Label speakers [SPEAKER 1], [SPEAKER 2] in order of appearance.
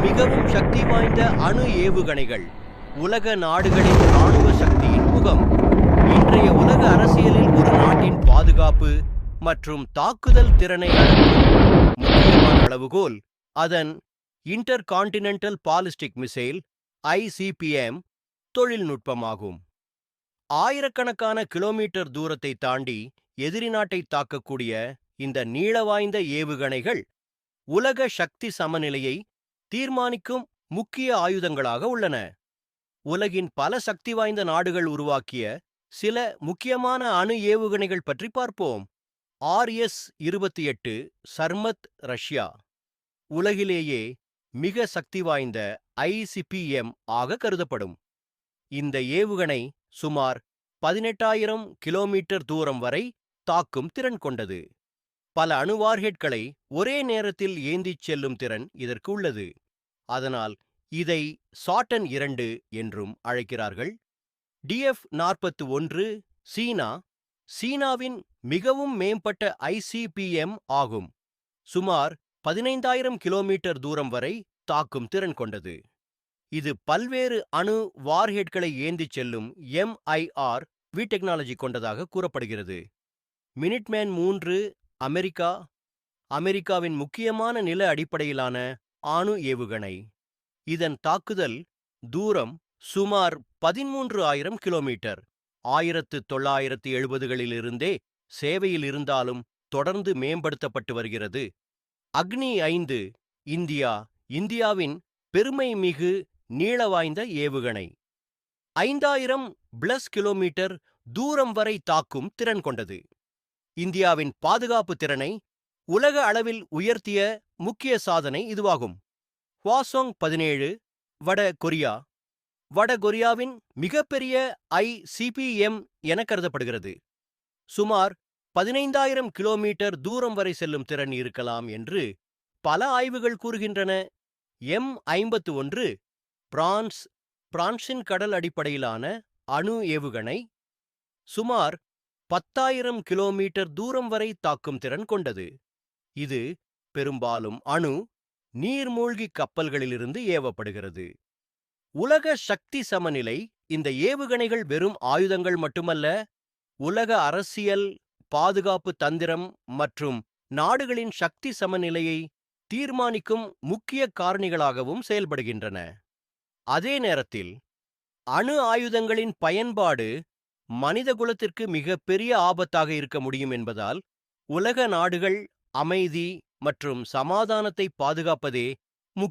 [SPEAKER 1] மிகவும் சக்தி வாய்ந்த அணு ஏவுகணைகள் உலக நாடுகளின் இராணுவ சக்தியின் முகம். இன்றைய உலக அரசியலில் ஒரு நாட்டின் பாதுகாப்பு மற்றும் தாக்குதல் திறனை அளக்கும் முக்கியமான அளவுகோல் அதன் inter continental ballistic missile (ICBM) தொழில்நுட்பமாகும். ஆயிரக்கணக்கான கிலோமீட்டர் தூரத்தை தாண்டி எதிரி நாட்டை தாக்கக்கூடிய இந்த நீளவாய்ந்த ஏவுகணைகள் உலக சக்தி சமநிலையை தீர்மானிக்கும் முக்கிய ஆயுதங்களாக உள்ளன. உலகின் பல சக்தி வாய்ந்த நாடுகள் உருவாக்கிய சில முக்கியமான அணு ஏவுகணைகள் பற்றி பார்ப்போம். RS-28 சர்மத், Russia. உலகிலேயே மிக சக்தி வாய்ந்த ICBM ஆக கருதப்படும். இந்த ஏவுகணை சுமார் 18,000 கிலோமீட்டர் தூரம் வரை தாக்கும் திறன் கொண்டது. பல அணு வார்ஹெட்களை ஒரே நேரத்தில் ஏந்திச் செல்லும் திறன் இதற்கு உள்ளது. அதனால் இதை சாட்டன் 2 என்றும் அழைக்கிறார்கள். DF-41 சீனாவின் மிகவும் மேம்பட்ட ICBM ஆகும். சுமார் 15,000 கிலோமீட்டர் தூரம் வரை தாக்கும் திறன் கொண்டது. இது பல்வேறு அணு வார்ஹெட்களை ஏந்திச் செல்லும் MIR-V டெக்னாலஜி கொண்டதாக கூறப்படுகிறது. மினிட்மேன் 3 அமெரிக்காவின் முக்கியமான நில அடிப்படையிலான அணு ஏவுகணை. இதன் தாக்குதல் தூரம் சுமார் 13,000 கிலோமீட்டர். 1970களிலிருந்தே சேவையில் இருந்தாலும் தொடர்ந்து மேம்படுத்தப்பட்டு வருகிறது. அக்னி 5 இந்தியாவின் பெருமைமிகு நீளவாய்ந்த ஏவுகணை. 5,000 கிலோமீட்டர் தூரம் வரை தாக்கும் திறன் கொண்டது. இந்தியாவின் பாதுகாப்பு திறனை உலக அளவில் உயர்த்திய முக்கிய சாதனை இதுவாகும். ஹ்வாசோங்-17 வடகொரியாவின் மிகப்பெரிய ICBM என கருதப்படுகிறது. சுமார் 15,000 கிலோமீட்டர் தூரம் வரை செல்லும் திறன் இருக்கலாம் என்று பல ஆய்வுகள் கூறுகின்றன. M51 பிரான்சின் கடல் அடிப்படையிலான அணு ஏவுகணை. சுமார் 10,000 கிலோமீட்டர் தூரம் வரை தாக்கும் திறன் கொண்டது. இது பெரும்பாலும் நீர்மூழ்கி கப்பல்களிலிருந்து ஏவப்படுகிறது. உலக சக்தி சமநிலை. இந்த ஏவுகணைகள் வெறும் ஆயுதங்கள் மட்டுமல்ல, உலக அரசியல், பாதுகாப்பு தந்திரம் மற்றும் நாடுகளின் சக்தி சமநிலையை தீர்மானிக்கும் முக்கிய காரணிகளாகவும் செயல்படுகின்றன. அதே நேரத்தில் அணு ஆயுதங்களின் பயன்பாடு மனிதகுலத்திற்கு மிகப்பெரிய ஆபத்தாக இருக்க முடியும் என்பதால் உலக நாடுகள் அமைதி மற்றும் சமாதானத்தை பாதுகாப்பதே முக்கிய